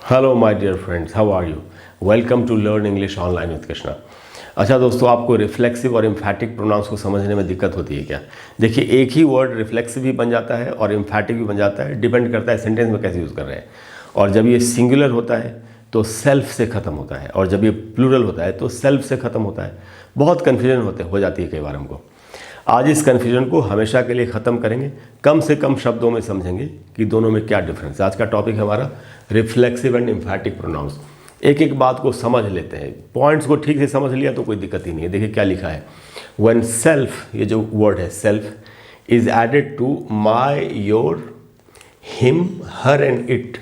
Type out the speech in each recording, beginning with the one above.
Hello my dear friends, how are you? Welcome to learn English online with Krishna. अच्छा दोस्तों, आपको reflexive और एम्फैटिक pronounce को समझने में दिक्कत होती है क्या? देखिए, एक ही वर्ड रिफ्लेक्सिव भी बन जाता है और एम्फैटिक भी बन जाता है, डिपेंड करता है सेंटेंस में कैसे यूज़ कर रहे हैं। और जब ये सिंगुलर होता है तो सेल्फ से ख़त्म होता है, और जब ये प्लूरल होता है तो सेल्फ से ख़त्म होता है। बहुत कन्फ्यूजन हो जाती है कई बार हमको। आज इस कन्फ्यूजन को हमेशा के लिए ख़त्म करेंगे, कम से कम शब्दों में समझेंगे कि दोनों में क्या डिफरेंस है। आज का टॉपिक है हमारा रिफ्लेक्सिव एंड एम्फैटिक प्रोनाउंस। एक एक बात को समझ लेते हैं, पॉइंट्स को ठीक से समझ लिया तो कोई दिक्कत ही नहीं है। देखिए क्या लिखा है, व्हेन सेल्फ, ये जो वर्ड है self, is added to my your him her and it.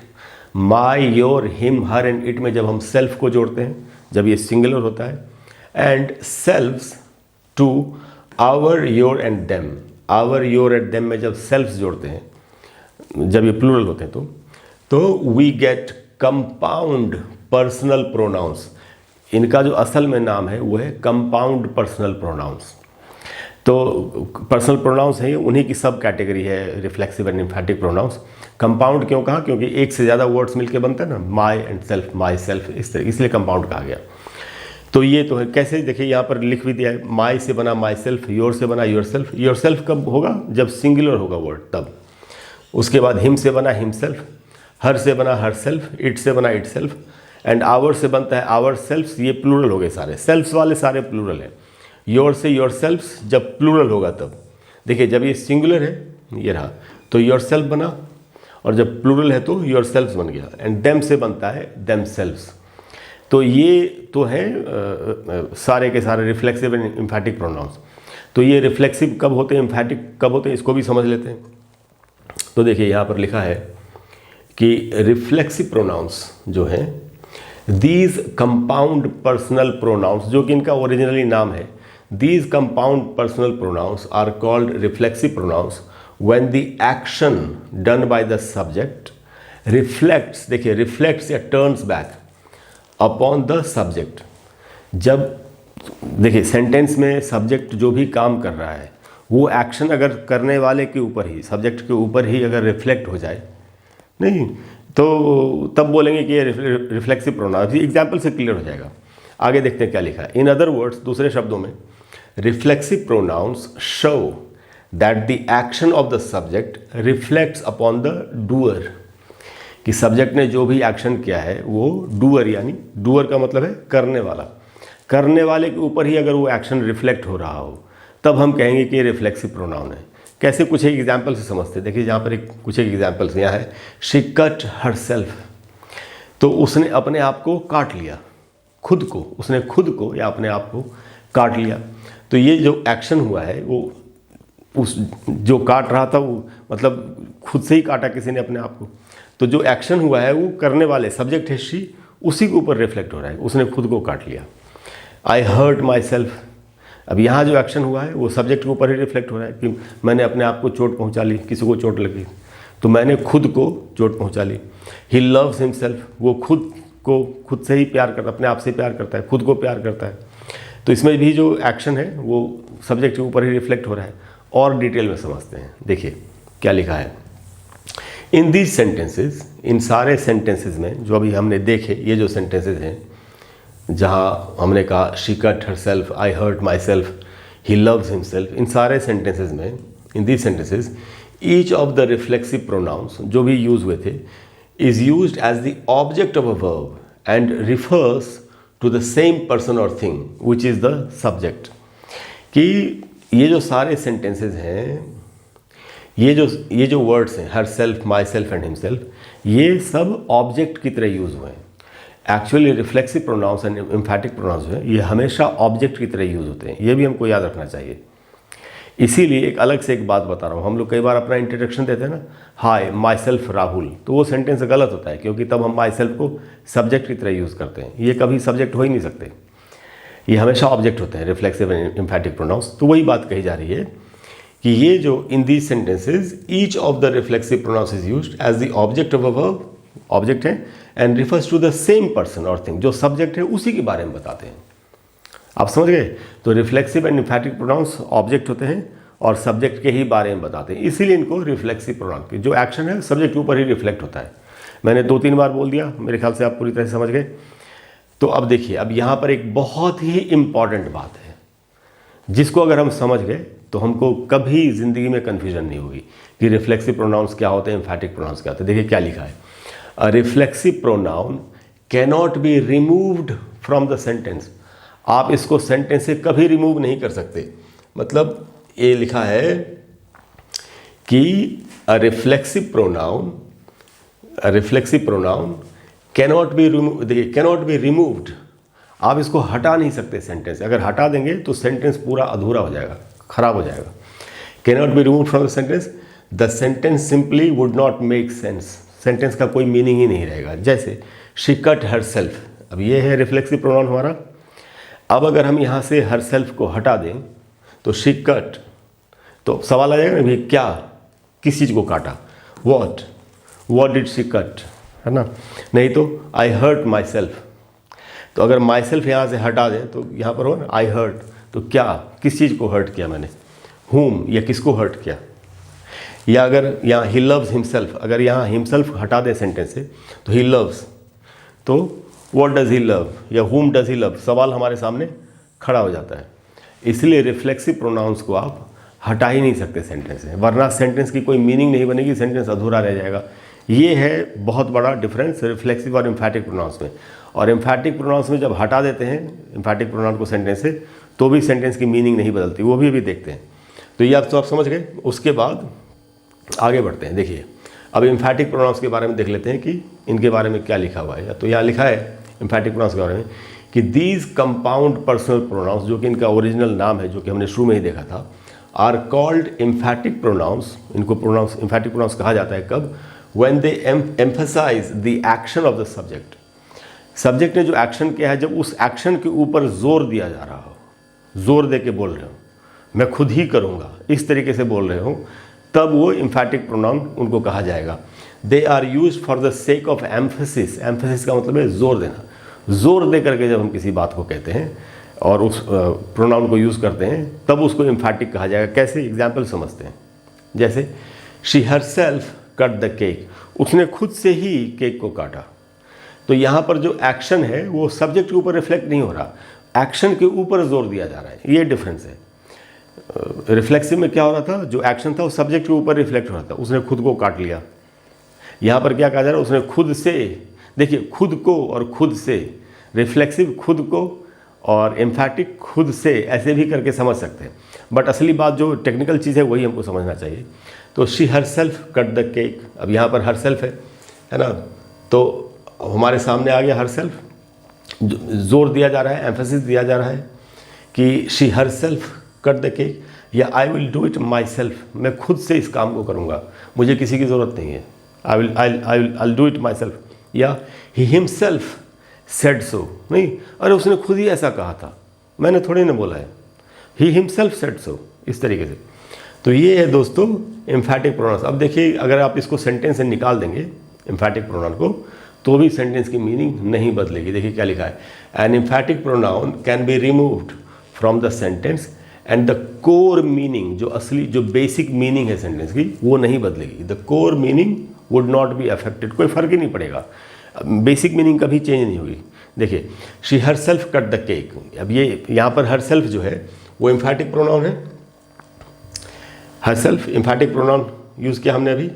My your him her and it में जब हम सेल्फ को जोड़ते हैं, जब ये सिंगुलर होता है, and selves to our your and them, our your and them में जब सेल्फ्स जोड़ते हैं, जब ये प्लूरल होते हैं तो we get compound personal pronouns. इनका जो असल में नाम है वो है कंपाउंड पर्सनल प्रोनाउंस। तो पर्सनल प्रोनाउंस है, उन्हीं की सब कैटेगरी है reflexive and emphatic pronouns. Compound क्यों कहा? क्योंकि एक से ज़्यादा वर्ड्स मिलके बनते हैं ना, माई एंड सेल्फ, माई सेल्फ, इस तरह, इसलिए कंपाउंड कहा गया। तो ये तो है। कैसे? देखिए यहाँ पर लिख भी दिया है, माई से बना माई सेल्फ, योर से बना योर सेल्फ। योर सेल्फ कब होगा? जब सिंगुलर होगा वर्ड, तब। उसके बाद हिम से बना हिम सेल्फ, हर से बना हर सेल्फ, इट से बना इट सेल्फ, एंड आवर से बनता है आवर सेल्फ्स। ये प्लूरल हो गए सारे, सेल्फ्स वाले सारे प्लूरल हैं। योर से योर सेल्फ्स जब प्लूरल होगा तब। देखिए जब ये सिंगुलर है, ये रहा, तो योर सेल्फ बना, और जब प्लूरल है तो योर सेल्फ्स बन गया, एंड देम से बनता है देम सेल्फ्स। तो ये तो है सारे के सारे रिफ्लेक्सिव एंड एम्फैटिक प्रोनाउंस। तो ये रिफ्लेक्सिव कब होते हैं, एम्फैटिक कब होते हैं, इसको भी समझ लेते हैं। तो देखिए यहाँ पर लिखा है कि रिफ्लेक्सिव प्रोनाउंस जो है, दीज कंपाउंड पर्सनल प्रोनाउंस, जो कि इनका ओरिजिनली नाम है, these compound personal pronouns are called reflexive pronouns when the action done by the subject reflects, देखिए रिफ्लेक्ट्स या turns back upon the subject. जब देखिए सेंटेंस में सब्जेक्ट जो भी काम कर रहा है, वो एक्शन अगर करने वाले के ऊपर ही, सब्जेक्ट के ऊपर ही अगर रिफ्लेक्ट हो जाए, नहीं तो तब बोलेंगे कि ये रिफ्लेक्सिव प्रोनाउंस। एग्जाम्पल से क्लियर हो जाएगा। आगे देखते हैं क्या लिखा है। इन अदर वर्ड्स, दूसरे शब्दों में, reflexive pronouns show that the action of the subject reflects upon the doer, कि सब्जेक्ट ने जो भी एक्शन किया है वो डूअर, यानी डूअर का मतलब है करने वाला, करने वाले के ऊपर ही अगर वो एक्शन रिफ्लेक्ट हो रहा हो, तब हम कहेंगे कि ये रिफ्लेक्सिव प्रोनाउन है। कैसे? कुछ एक एग्जाम्पल से समझते हैं। देखिए यहाँ पर कुछ एक एग्जाम्पल्स यहाँ है। शी कट हर सेल्फ, तो उसने अपने आप को काट लिया, खुद को, उसने खुद को या अपने आप को काट लिया। तो ये जो एक्शन हुआ है वो उस जो काट रहा था वो मतलब खुद से ही काटा किसी ने अपने आप को। तो जो एक्शन हुआ है वो करने वाले सब्जेक्ट है शी, उसी के ऊपर रिफ्लेक्ट हो रहा है, उसने खुद को काट लिया। आई हर्ट माई सेल्फ, अब यहाँ जो एक्शन हुआ है वो सब्जेक्ट के ऊपर ही रिफ्लेक्ट हो रहा है कि मैंने अपने आप को चोट पहुँचा ली, किसी को चोट लगी तो मैंने खुद को चोट पहुँचा ली। ही लव्स हिमसेल्फ, वो खुद को खुद से ही प्यार करता, अपने आप से प्यार करता है, खुद को प्यार करता है। तो इसमें भी जो एक्शन है वो सब्जेक्ट के ऊपर ही रिफ्लेक्ट हो रहा है। और डिटेल में समझते हैं। देखिए क्या लिखा है। इन दीज सेंटेंसेस, इन सारे सेंटेंसेस में जो अभी हमने देखे, ये जो सेंटेंसेस हैं जहाँ हमने कहा she cut herself, I hurt myself, he loves himself, इन सारे सेंटेंसेस में, in these sentences, each of the reflexive pronouns जो भी यूज हुए थे is used as the object of a verb and refers to the same person और thing which is the subject. कि ये जो सारे सेंटेंसेस हैं, ये जो वर्ड्स हैं, herself, myself and himself, ये सब ऑब्जेक्ट की तरह यूज़ हुए हैं। Actually reflexive pronouns and emphatic pronouns जो है ये हमेशा ऑब्जेक्ट की तरह यूज़ होते हैं। ये भी हमको याद रखना चाहिए। इसीलिए एक अलग से एक बात बता रहा हूँ। हम लोग कई बार अपना इंट्रोडक्शन देते हैं ना, हाय माई सेल्फ राहुल, तो वो सेंटेंस गलत होता है, क्योंकि तब हम माई सेल्फ को सब्जेक्ट की तरह यूज़ करते हैं। ये कभी सब्जेक्ट हो ही नहीं सकते, ये हमेशा ऑब्जेक्ट होते हैं रिफ्लेक्सिव एंड एम्फैटिक प्रोनाउंस। तो वही बात कही जा रही है कि ये जो in these sentences each of the reflexive pronouns is used as the object of a verb, object है, and refers to the same person और थिंग, जो सब्जेक्ट है उसी के बारे में बताते हैं। आप समझ गए? तो reflexive and emphatic pronouns object होते हैं और सब्जेक्ट के ही बारे में बताते हैं, इसीलिए इनको रिफ्लेक्सिव प्रोनाउन, जो एक्शन है सब्जेक्ट के ऊपर ही रिफ्लेक्ट होता है। मैंने 2-3 बार बोल दिया, मेरे ख्याल से आप पूरी तरह से समझ गए। तो अब देखिए, अब यहाँ पर एक बहुत ही इम्पॉर्टेंट बात है जिसको अगर हम समझ गए तो हमको कभी ज़िंदगी में कन्फ्यूजन नहीं होगी कि रिफ्लेक्सिव प्रोनाउंस क्या होते हैं, एम्फैटिक प्रोनाउंस क्या होते हैं। देखिए क्या लिखा है, a reflexive pronoun cannot be removed from the sentence. आप इसको सेंटेंस से कभी रिमूव नहीं कर सकते। मतलब ये लिखा है कि a reflexive pronoun cannot be remove, देखिए कैनॉट बी रिमूव्ड, आप इसको हटा नहीं सकते सेंटेंस से। अगर हटा देंगे तो सेंटेंस पूरा अधूरा हो जाएगा, खराब हो जाएगा। Cannot be removed from the sentence, the sentence simply would not make sense, sentence का कोई मीनिंग ही नहीं रहेगा। जैसे शी कट हर सेल्फ, अब ये है रिफ्लेक्सिव प्रोनाउन हमारा। अब अगर हम यहाँ से हर सेल्फ को हटा दें तो शी कट, तो सवाल आ जाएगा ना भाई क्या, किस चीज़ को काटा, वॉट डिड शी कट, है ना। नहीं तो आई हर्ट माई सेल्फ, तो अगर माई सेल्फ यहाँ से हटा दें तो यहाँ पर हो ना आई हर्ट, तो क्या, किस चीज़ को हर्ट किया मैंने, whom, या किसको हर्ट किया। या अगर यहाँ ही लव्स हिमसेल्फ, अगर यहाँ हिमसेल्फ हटा दें सेंटेंस से तो ही लव्स, तो व्हाट डज ही लव या whom डज ही लव, सवाल हमारे सामने खड़ा हो जाता है। इसलिए रिफ्लेक्सिव प्रोनाउंस को आप हटा ही नहीं सकते सेंटेंस से, वरना सेंटेंस की कोई मीनिंग नहीं बनेगी, सेंटेंस अधूरा रह जाएगा। ये है बहुत बड़ा डिफरेंस रिफ्लेक्सिव और एम्फैटिक प्रोनाउंस में। और एम्फैटिक प्रोनाउंस में जब हटा देते हैं एम्फैटिक प्रोनाउन को सेंटेंस से तो भी सेंटेंस की मीनिंग नहीं बदलती, वो भी अभी देखते हैं। तो ये आप समझ गए। उसके बाद आगे बढ़ते हैं। देखिए अब एम्फैटिक प्रोनाउंस के बारे में देख लेते हैं कि इनके बारे में क्या लिखा हुआ है। तो यहाँ लिखा है एम्फैटिक प्रोनाउंस के बारे में कि दीज कंपाउंड पर्सनल प्रोनाउंस, जो कि इनका ओरिजिनल नाम है, जो कि हमने शुरू में ही देखा था, आर कॉल्ड एम्फैटिक प्रोनाउंस। इनको प्रोनाउंस एम्फैटिक प्रोनाउंस कहा जाता है कब, when they emphasize the action of the subject. Subject ने जो एक्शन किया है, जब उस एक्शन के ऊपर जोर दिया जा रहा हो, जोर दे के बोल रहे हो, मैं खुद ही करूँगा, इस तरीके से बोल रहे हो, तब वो एम्फैटिक प्रोनाउन उनको कहा जाएगा। They are use for the sake of emphasis. Emphasis का मतलब है जोर देना। जोर दे करके जब हम किसी बात को कहते हैं और उस प्रोनाउन को यूज़ करते हैं तब उसको एम्फैटिक कहा जाएगा। कैसे, एग्जाम्पल समझते हैं। जैसे she herself cut the cake, उसने खुद से ही केक को काटा। तो यहाँ पर जो एक्शन है वो सब्जेक्ट के ऊपर रिफ्लेक्ट नहीं हो रहा, एक्शन के ऊपर जोर दिया जा रहा है। ये डिफरेंस है। रिफ्लेक्सिव में क्या हो रहा था, जो एक्शन था वो सब्जेक्ट के ऊपर रिफ्लेक्ट हो रहा था, उसने खुद को काट लिया। यहाँ पर क्या कहा जा रहा है, उसने खुद से, देखिए खुद को और खुद से, रिफ्लेक्सिव खुद को और एम्फैटिक खुद से, ऐसे भी करके समझ सकते हैं। बट असली बात जो टेक्निकल चीज़ है वही हमको समझना चाहिए। तो she herself cut the cake, अब यहाँ पर हरसेल्फ है ना, तो हमारे सामने आ गया हरसेल्फ, जोर दिया जा रहा है, एम्फेसिस दिया जा रहा है कि she herself cut the cake, या I will do it myself, मैं खुद से इस काम को करूँगा, मुझे किसी की ज़रूरत नहीं है, I do it my self. या ही हिमसेल्फ सेड सो, नहीं, अरे उसने खुद ही ऐसा कहा था, मैंने थोड़ी ना बोला है, ही हिमसेल्फ सेड सो, इस तरीके से। तो ये है दोस्तों एम्फैटिक प्रोनाउंस। अब देखिए अगर आप इसको सेंटेंस से निकाल देंगे एम्फैटिक प्रोनाउन को तो भी सेंटेंस की मीनिंग नहीं बदलेगी। देखिए क्या लिखा है, an emphatic pronoun can be removed from the sentence and the core meaning, जो असली जो बेसिक मीनिंग है सेंटेंस की वो नहीं बदलेगी। The core meaning would not be affected, कोई फर्क ही नहीं पड़ेगा, बेसिक मीनिंग कभी चेंज नहीं होगी। देखिए she herself cut the cake, अब ये यहाँ पर हरसेल्फ जो है वो एम्फैटिक प्रोनाउन है। हरसेल्फ एम्फैटिक प्रोनाउन यूज़ किया हमने अभी,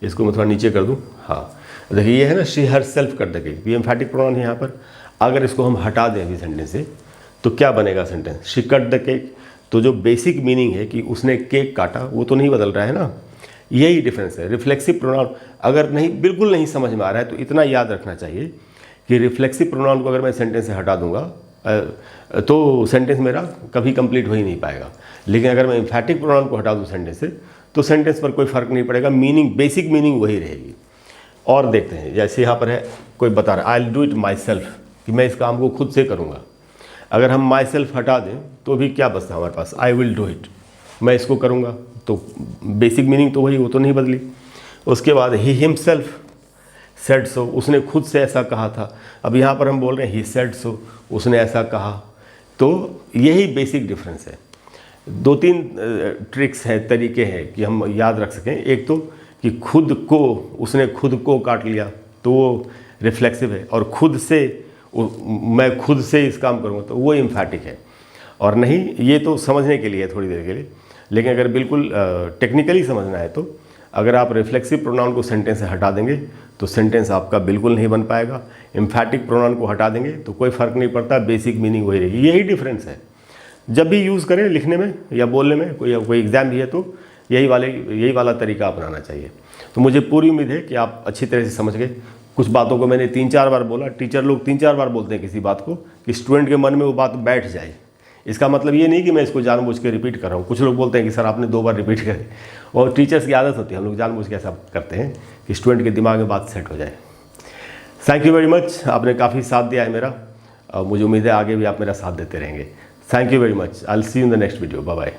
इसको मैं थोड़ा नीचे कर दूँ। हाँ देखिए ये है ना, she herself cut the cake, ये एम्फैटिक प्रोनाउन है यहाँ पर। अगर इसको हम हटा दें अभी सेंटेंस से तो क्या बनेगा sentence, she cut the cake. तो जो बेसिक मीनिंग है कि उसने केक काटा वो तो नहीं बदल रहा है ना, यही डिफरेंस है। रिफ्लेक्सिव प्रोनाउन अगर नहीं, बिल्कुल नहीं समझ में आ रहा है तो इतना याद रखना चाहिए कि रिफ्लेक्सिव प्रोनाउन को अगर मैं सेंटेंस से हटा दूंगा तो सेंटेंस मेरा कभी कंप्लीट हो ही नहीं पाएगा। लेकिन अगर मैं एम्फैटिक प्रोनाउन को हटा दूँ सेंटेंस से तो सेंटेंस पर कोई फ़र्क नहीं पड़ेगा, मीनिंग बेसिक मीनिंग वही रहेगी। और देखते हैं, जैसे यहाँ पर है कोई बता रहा है आई will do it my self, कि मैं इस काम को खुद से करूँगा। अगर हम माई सेल्फ हटा दें तो भी क्या बचता है हमारे पास, आई विल डू इट, मैं इसको करूँगा। तो बेसिक मीनिंग तो वही, वो तो नहीं बदली। उसके बाद ही हिमसेल्फ सेड सो, उसने खुद से ऐसा कहा था। अब यहाँ पर हम बोल रहे हैं ही सेड सो, उसने ऐसा कहा। तो यही बेसिक डिफरेंस है। 2-3 ट्रिक्स हैं, तरीके हैं कि हम याद रख सकें। एक तो कि खुद को, उसने खुद को काट लिया तो वो रिफ्लेक्सिव है, और खुद से मैं खुद से इस काम करूँगा तो वो एम्फैटिक है। और नहीं, ये तो समझने के लिए है थोड़ी देर के लिए, लेकिन अगर बिल्कुल टेक्निकली समझना है तो अगर आप रिफ्लेक्सिव प्रोनाउन को सेंटेंस से हटा देंगे तो सेंटेंस आपका बिल्कुल नहीं बन पाएगा। एम्फैटिक प्रोनाउन को हटा देंगे तो कोई फ़र्क नहीं पड़ता, बेसिक मीनिंग वही रहेगी। यही डिफरेंस है। जब भी यूज़ करें लिखने में या बोलने में, कोई एग्ज़ाम भी है तो यही वाला तरीका अपनाना चाहिए। तो मुझे पूरी उम्मीद है कि आप अच्छी तरह से समझ गए। कुछ बातों को मैंने 3-4 बार बोला। टीचर लोग 3-4 बार बोलते हैं किसी बात को कि स्टूडेंट के मन में वो बात बैठ जाए। इसका मतलब ये नहीं कि मैं इसको जानबूझ के रिपीट कर रहा हूँ। कुछ लोग बोलते हैं कि सर आपने 2 बार रिपीट करी, और टीचर्स की आदत होती है, हम लोग जानबूझ के ऐसा करते हैं कि स्टूडेंट के दिमाग में बात सेट हो जाए। थैंक यू वेरी मच, आपने काफ़ी साथ दिया है मेरा, और मुझे उम्मीद है आगे भी आप मेरा साथ देते रहेंगे। Thank you very much. I will see you in the next video. Bye bye.